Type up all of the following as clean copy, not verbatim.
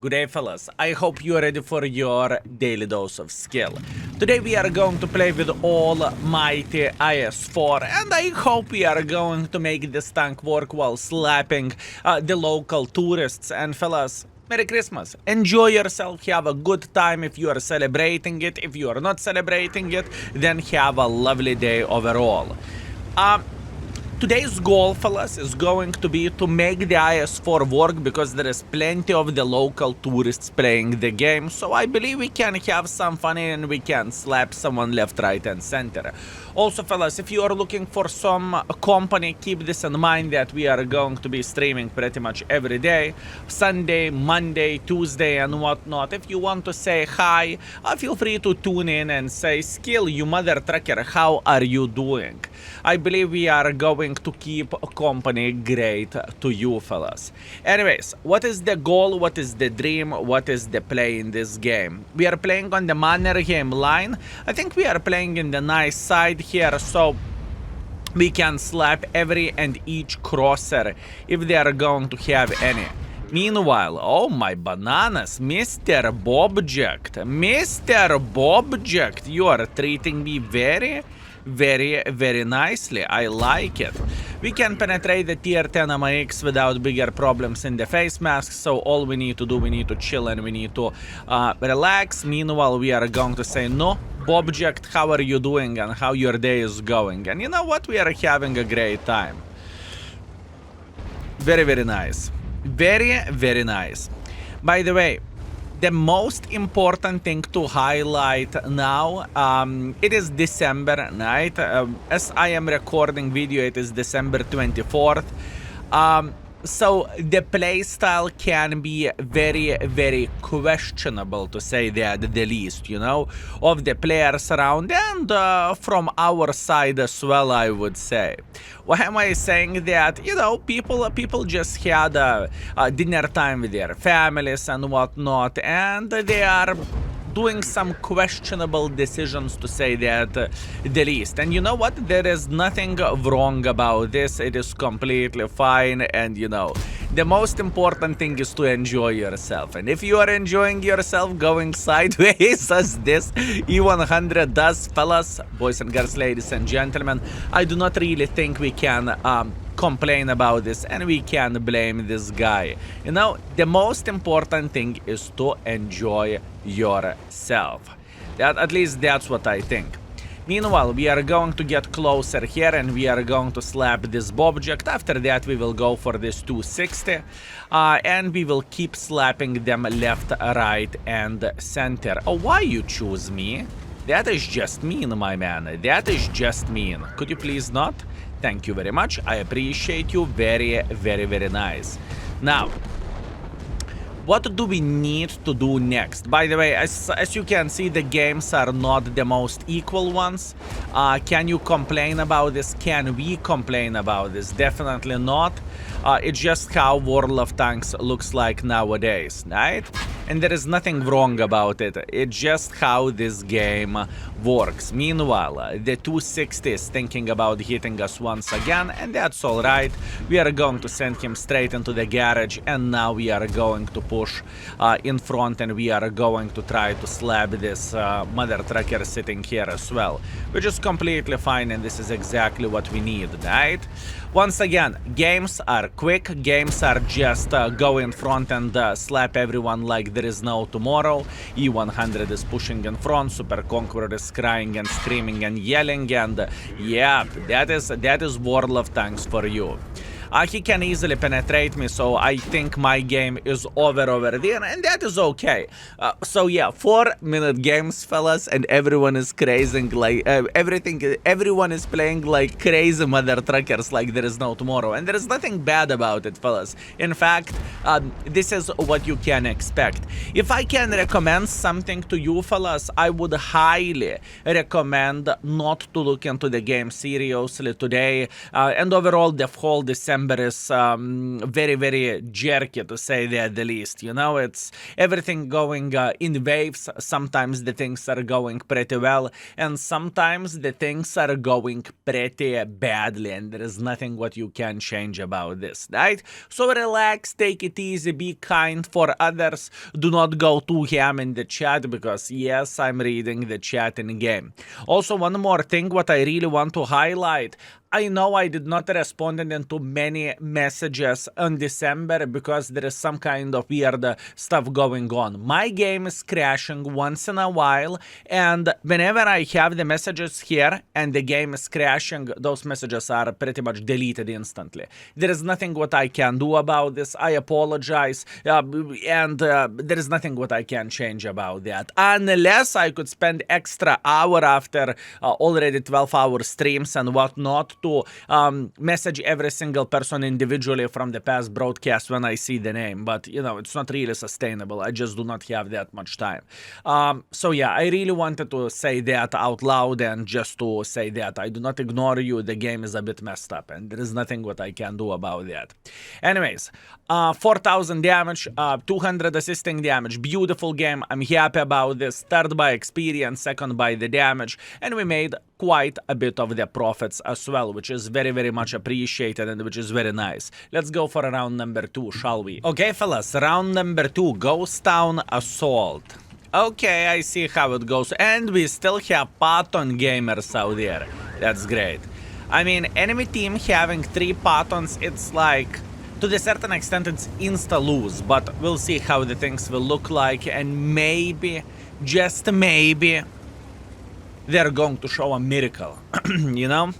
Good day, fellas. I hope you're ready for your daily dose of skill. Today we are going to play with almighty IS-4, and I hope we are going to make this tank work while slapping the local tourists. And fellas, Merry Christmas. Enjoy yourself. Have a good time if you are celebrating it. If you are not celebrating it, then have a lovely day overall. Today's goal, fellas, is going to be to make the IS-4 work because there is plenty of the local tourists playing the game, so I believe we can have some fun and we can slap someone left, right, and center. Also, fellas, if you are looking for some company, keep this in mind that we are going to be streaming pretty much every day, Sunday, Monday, Tuesday, and whatnot. If you want to say hi, feel free to tune in and say, "Skill, you mother trucker, how are you doing?" I believe we are going to keep company great to you, fellas. Anyways, what is the goal? What is the dream? What is the play in this game? We are playing on the Mannerheim line. I think we are playing in the nice side here, so we can slap every and each crosser if they are going to have any. Meanwhile, oh my bananas, Mr. Bobject, you are treating me very nicely. I like it. We can penetrate the tier 10 MX without bigger problems in the face mask, so all we need to do, we need to chill and we need to relax. Meanwhile, we are going to say, "No, Bobject, how are you doing and how your day is going?" And you know what? We are having a great time. Very nice. Very nice. By the way, the most important thing to highlight now, it is December night. As I am recording video, it is December 24th. So the playstyle can be very questionable, to say that the least, you know, of the players around, and from our side as well, I would say. Why am I saying that? You know, people just had a dinner time with their families and whatnot, and they are doing some questionable decisions, to say that the least. And you know what? There is nothing wrong about this. It is completely fine. And you know, the most important thing is to enjoy yourself. And if you are enjoying yourself going sideways as this E100 does, fellas, boys and girls, ladies and gentlemen, I do not really think we can complain about this and we can blame this guy. You know, the most important thing is to enjoy yourself. At least that's what I think. Meanwhile, we are going to get closer here and we are going to slap this Bobject. After that, we will go for this 260 and we will keep slapping them left, right, and center. Oh, why you choose me? That is just mean, my man. That is just mean. Could you please not? Thank you very much. I appreciate you. Very nice. Now, what do we need to do next? By the way, as you can see, the games are not the most equal ones. Can you complain about this? Can we complain about this? Definitely not. It's just how World of Tanks looks like nowadays, right? And there is nothing wrong about it. It's just how this game works. Meanwhile, the 260 is thinking about hitting us once again, and that's alright. We are going to send him straight into the garage, and now we are going to push in front, and we are going to try to slap this mother trucker sitting here as well, which is completely fine, and this is exactly what we need, right? Once again, games are quick, games are just go in front and slap everyone like there is no tomorrow. E100 is pushing in front, Super Conqueror is crying and screaming and yelling, and yeah, that is World of Tanks for you. He can easily penetrate me, so I think my game is over there, and that is okay. So yeah, 4-minute games, fellas, and everyone is crazy like everyone is playing like crazy mother truckers like there is no tomorrow, and there is nothing bad about it, fellas. In fact, this is what you can expect. If I can recommend something to you, fellas, I would highly recommend not to look into the game seriously today, and overall the whole December December is very, very jerky, to say that the least. You know, it's everything going in waves. Sometimes the things are going pretty well, and sometimes the things are going pretty badly, and there is nothing what you can change about this, right? So relax, take it easy, be kind for others. Do not go too ham in the chat, because yes, I'm reading the chat in game. Also, one more thing what I really want to highlight. I know I did not respond into many messages on December because there is some kind of weird stuff going on. My game is crashing once in a while, and whenever I have the messages here and the game is crashing, those messages are pretty much deleted instantly. There is nothing what I can do about this. I apologize, and there is nothing what I can change about that. Unless I could spend extra hour after already 12-hour streams and whatnot to message every single person individually from the past broadcast when I see the name, but you know, it's not really sustainable. I just do not have that much time. So yeah, I really wanted to say that out loud, and just to say that I do not ignore you. The game is a bit messed up, and there is nothing what I can do about that. Anyways, 4,000 damage, 200 assisting damage, beautiful game. I'm happy about this. Third by experience, second by the damage, and we made quite a bit of the profits as well, which is very, very much appreciated, and which is very nice. Let's go for round number 2, shall we? Okay, fellas, round number 2, Ghost Town Assault. Okay, I see how it goes, and we still have Patton gamers out there. That's great. I mean, enemy team having 3 Pattons, it's like, to a certain extent, it's insta-lose, but we'll see how the things will look like, and maybe, just maybe, they're going to show a miracle, you know?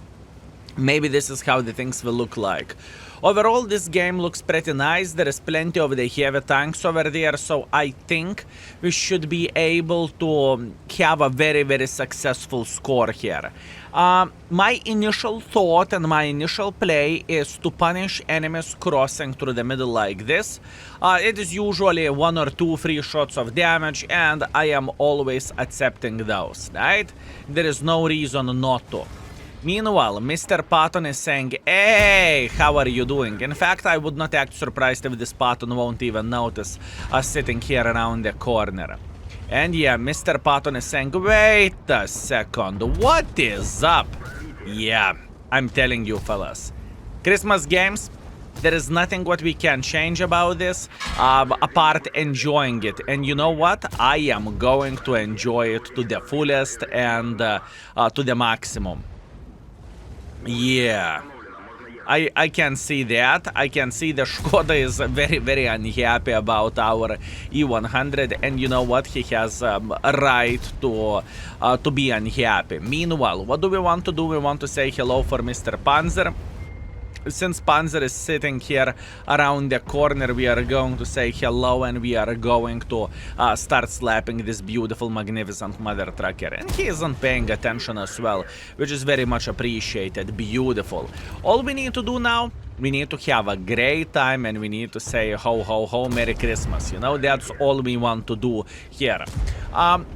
Maybe this is how the things will look like. Overall, this game looks pretty nice. There is plenty of the heavy tanks over there, so I think we should be able to have a very, very successful score here. My initial thought and my initial play is to punish enemies crossing through the middle like this. It is usually 1 or 2 free shots of damage, and I am always accepting those, right? There is no reason not to. Meanwhile, Mr. Patton is saying, hey, how are you doing? In fact, I would not act surprised if this Patton won't even notice us sitting here around the corner. And yeah, Mr. Patton is saying, wait a second, what is up? Yeah, I'm telling you, fellas. Christmas games, there is nothing what we can change about this, apart enjoying it. And you know what? I am going to enjoy it to the fullest and to the maximum. Yeah, I can see that. I can see the Skoda is very, very unhappy about our E100, and you know what? He has a right to be unhappy. Meanwhile, what do we want to do? We want to say hello for Mr. Panzer. Since Panzer is sitting here around the corner, we are going to say hello, and we are going to start slapping this beautiful, magnificent mother trucker. And he isn't paying attention as well, which is very much appreciated. Beautiful. All we need to do now, we need to have a great time, and we need to say ho ho ho, Merry Christmas. You know, that's all we want to do here.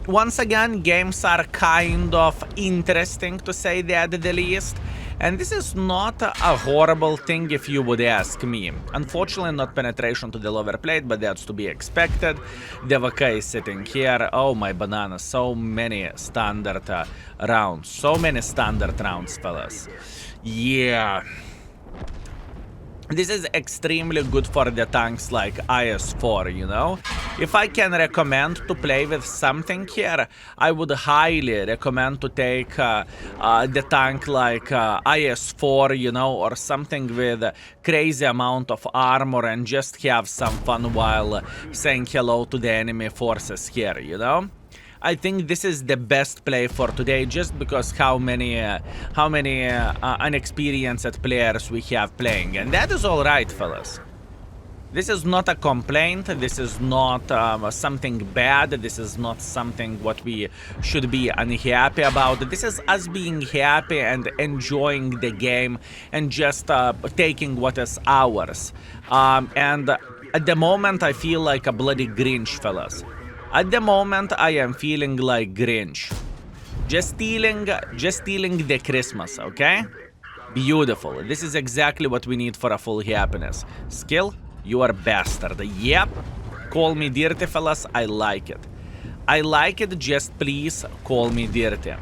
Once again, games are kind of interesting, to say that the least. And this is not a horrible thing if you would ask me. Unfortunately, not penetration to the lower plate, but that's to be expected. DVK is sitting here. Oh my banana, so many standard rounds. So many standard rounds, fellas. Yeah. This is extremely good for the tanks like IS-4, you know? If I can recommend to play with something here, I would highly recommend to take the tank like IS-4, you know, or something with a crazy amount of armor, and just have some fun while saying hello to the enemy forces here, you know? I think this is the best play for today, just because how many inexperienced players we have playing, and that is all right, fellas. This is not a complaint. This is not something bad. This is not something what we should be unhappy about. This is us being happy and enjoying the game, and just taking what is ours. And at the moment, I feel like a bloody Grinch, fellas. At the moment, I am feeling like Grinch. Just stealing the Christmas, okay? Beautiful. This is exactly what we need for a full happiness. Skill? You are bastard. Yep. Call me dirty, fellas. I like it. I like it. Just please call me dirty.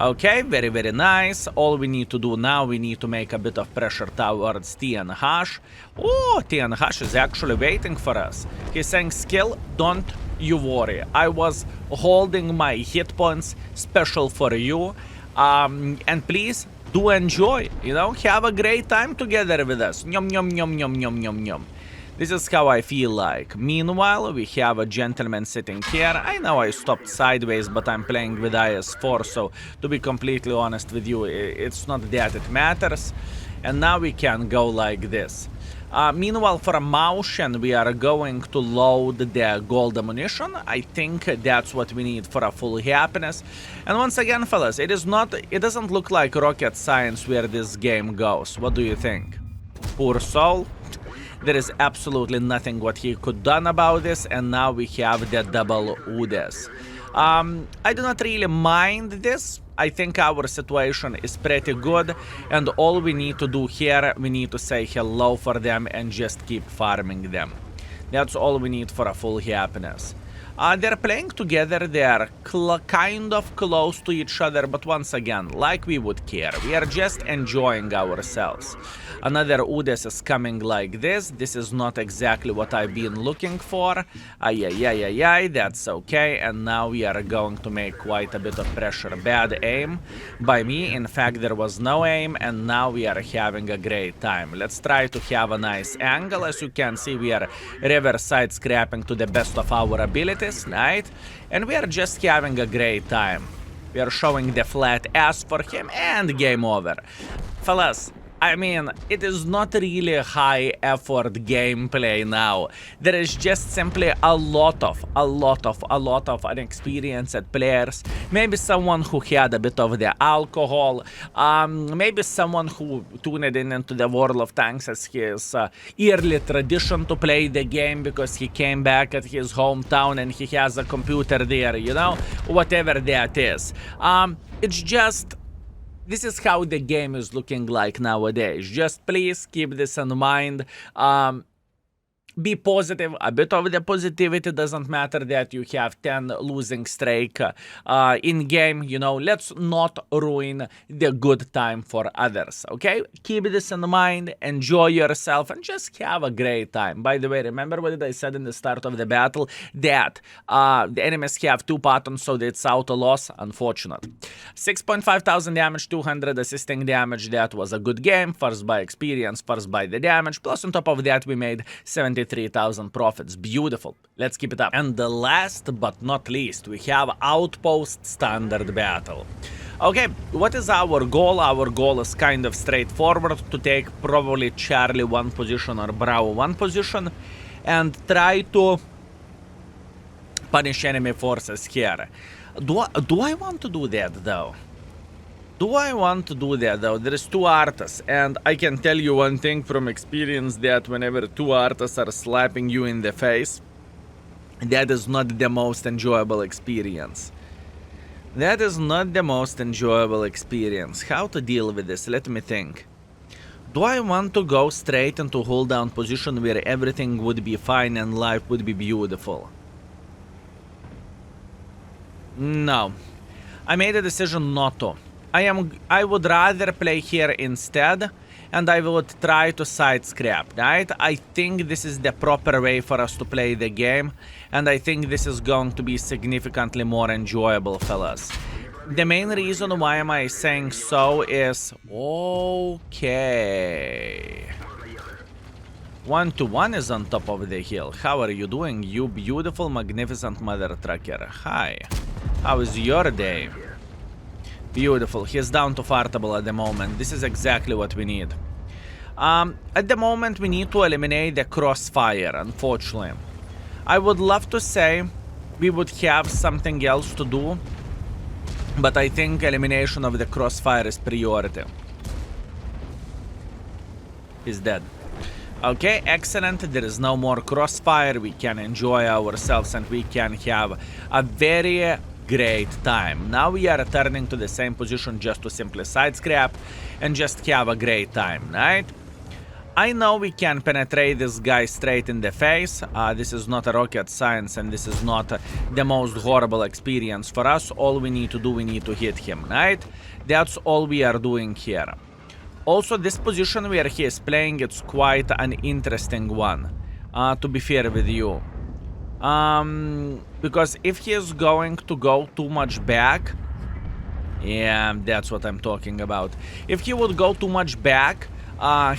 Okay, very, very nice. All we need to do now, we need to make a bit of pressure towards TNH. Oh, TNH is actually waiting for us. He's saying, skill, don't you worry. I was holding my hit points special for you. And please do enjoy, you know, have a great time together with us. Yum, yum, yum, yum, yum, yum, yum. This is how I feel like. Meanwhile, we have a gentleman sitting here. I know I stopped sideways, but I'm playing with IS-4, so to be completely honest with you, it's not that it matters. And now we can go like this. Meanwhile, for a motion, we are going to load the gold ammunition. I think that's what we need for a full happiness. And once again, fellas, it doesn't look like rocket science where this game goes. What do you think? Poor soul. There is absolutely nothing what he could done about this, and now we have the double UDES. I do not really mind this. I think our situation is pretty good, and all we need to do here, we need to say hello for them and just keep farming them. That's all we need for a full happiness. They're playing together, they are kind of close to each other, but once again, like we would care, we are just enjoying ourselves. Another UDES is coming like this. This is not exactly what I've been looking for. That's okay. And now we are going to make quite a bit of pressure. Bad aim by me. In fact, there was no aim, and now we are having a great time. Let's try to have a nice angle. As you can see, we are reverse side scrapping to the best of our abilities, right? And we are just having a great time. We are showing the flat ass for him, and game over. Fellas, I mean, it is not really high effort gameplay now. There is just simply a lot of inexperienced players. Maybe someone who had a bit of the alcohol. Maybe someone who tuned in into the World of Tanks as his yearly tradition to play the game because he came back at his hometown and he has a computer there, you know? Whatever that is. It's just... this is how the game is looking like nowadays. Just please keep this in mind. Be positive. A bit of the positivity. Doesn't matter that you have 10 losing streak in game. You know, let's not ruin the good time for others. Okay, keep this in mind. Enjoy yourself and just have a great time. By the way, remember what I said in the start of the battle, that the enemies have 2 patterns, so it's auto loss. Unfortunate. 6,500 damage, 200 assisting damage. That was a good game. First by experience, first by the damage. Plus on top of that, we made 73,000 profits. Beautiful. Let's keep it up. And the last but not least, we have Outpost Standard Battle. Okay, what is our goal? Our goal is kind of straightforward, to take probably Charlie 1 position or Bravo 1 position and try to punish enemy forces here. Do I want to do that though? Do I want to do that though? There is 2 artists, and I can tell you one thing from experience, that whenever 2 artists are slapping you in the face, that is not the most enjoyable experience. That is not the most enjoyable experience. How to deal with this? Let me think. Do I want to go straight into hold down position where everything would be fine and life would be beautiful? No. I made a decision not to. I would rather play here instead, and I would try to side scrap, right? I think this is the proper way for us to play the game, and I think this is going to be significantly more enjoyable, fellas. The main reason why am I saying so is... okay. 1-1 is on top of the hill. How are you doing, you beautiful, magnificent mother trucker? Hi. How is your day? Beautiful. He's down to fartable at the moment. This is exactly what we need. At the moment, we need to eliminate the crossfire, unfortunately. I would love to say we would have something else to do, but I think elimination of the crossfire is priority. He's dead. Okay, excellent. There is no more crossfire. We can enjoy ourselves and we can have a very great time. Now we are returning to the same position just to simply side scrap and just have a great time, right? I know we can penetrate this guy straight in the face. This is not a rocket science, and this is not the most horrible experience for us. All we need to do, we need to hit him, right? That's all we are doing here. Also, this position where he is playing, it's quite an interesting one, to be fair with you. Because if he is going to go too much back, yeah, that's what I'm talking about. If he would go too much back,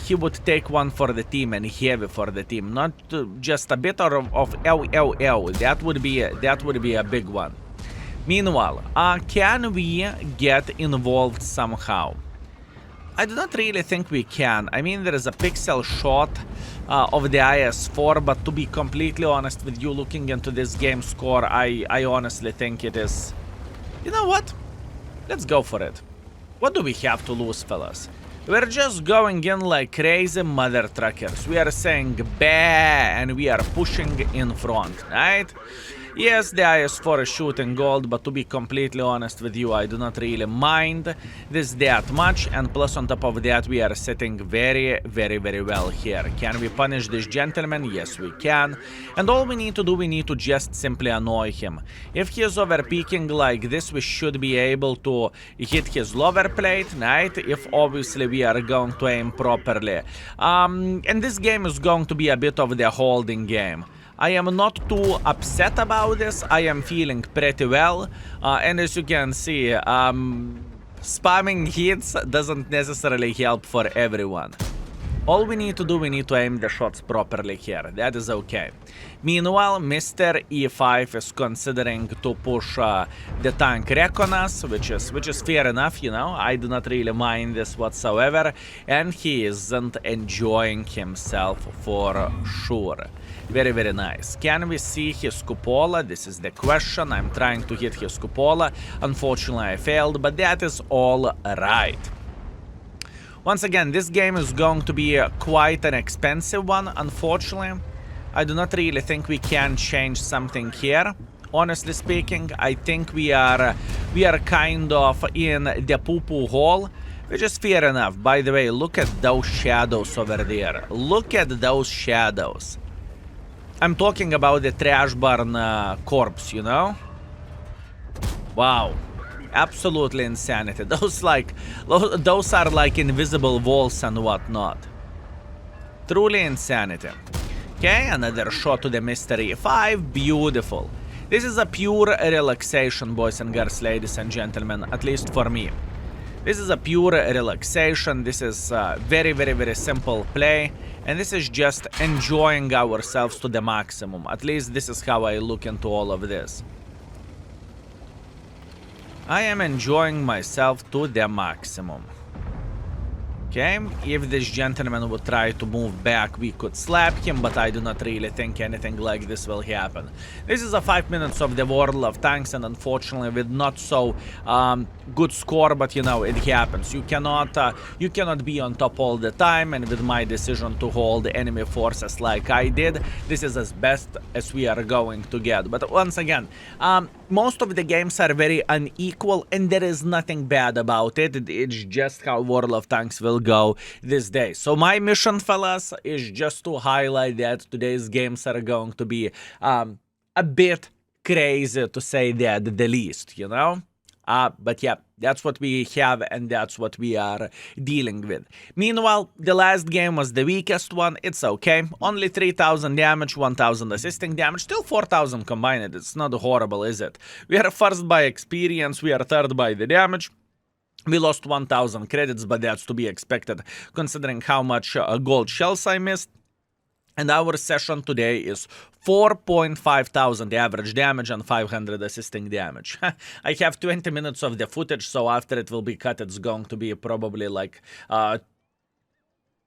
he would take one for the team and heavy for the team, not just a bit of LLL. That would be a big one. Meanwhile, can we get involved somehow? I do not really think we can. I mean, there is a pixel shot of the IS-4, but to be completely honest with you, looking into this game score, I honestly think it is... You know what? Let's go for it. What do we have to lose, fellas? We're just going in like crazy mother truckers. We are saying bah, and we are pushing in front, right? Yes, the IS-4 is shooting gold, but to be completely honest with you, I do not really mind this that much. And plus on top of that, we are sitting very, very, very well here. Can we punish this gentleman? Yes, we can. And all we need to do, we need to just simply annoy him. If he is overpeaking like this, we should be able to hit his lower plate, right? If obviously we are going to aim properly. And this game is going to be a bit of the holding game. I am not too upset about this. I am feeling pretty well. And as you can see, spamming hits doesn't necessarily help for everyone. All we need to do, we need to aim the shots properly here. That is okay. Meanwhile, Mr. E5 is considering to push the tank wreck on us, which is fair enough, you know. I do not really mind this whatsoever. And he isn't enjoying himself for sure. Very, very nice. Can we see his cupola? This is the question. I'm trying to hit his cupola. Unfortunately, I failed, but that is all right. Once again, this game is going to be quite an expensive one, unfortunately. I do not really think we can change something here. Honestly speaking, I think we are kind of in the poo-poo hole, which is fair enough. By the way, look at those shadows over there. Look at those shadows. I'm talking about the trash barn corpse, you know? Wow. Absolutely insanity. Those are like invisible walls and whatnot. Truly insanity. Okay, another shot to the Mystery 5. Beautiful. This is a pure relaxation, boys and girls, ladies and gentlemen, at least for me. This is a pure relaxation. This is very, very, very simple play. And this is just enjoying ourselves to the maximum. At least this is how I look into all of this. I am enjoying myself to the maximum. Okay, if this gentleman would try to move back, we could slap him, but I do not really think anything like this will happen. This is a 5 minutes of the World of Tanks, and unfortunately with not so good score, but you know, it happens. You cannot be on top all the time, and with my decision to hold enemy forces like I did, this is as best as we are going to get. But once again, most of the games are very unequal, and there is nothing bad about it. It's just how World of Tanks will go this day. So my mission, fellas, is just to highlight that today's games are going to be a bit crazy, to say that the least, you know? But yeah, that's what we have, and that's what we are dealing with. Meanwhile, the last game was the weakest one. It's okay. Only 3,000 damage, 1,000 assisting damage, still 4,000 combined. It's not horrible, is it? We are first by experience, we are third by the damage. We lost 1,000 credits, but that's to be expected, considering how much gold shells I missed. And our session today is 4,500 average damage and 500 assisting damage. I have 20 minutes of the footage, so after it will be cut, it's going to be probably like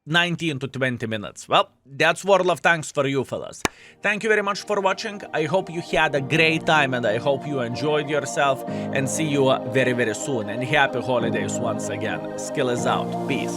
19 to 20 minutes. Well, that's World of Tanks for you, fellas. Thank you very much for watching. I hope you had a great time, and I hope you enjoyed yourself, and see you very, very soon. And happy holidays once again. Skill is out. Peace.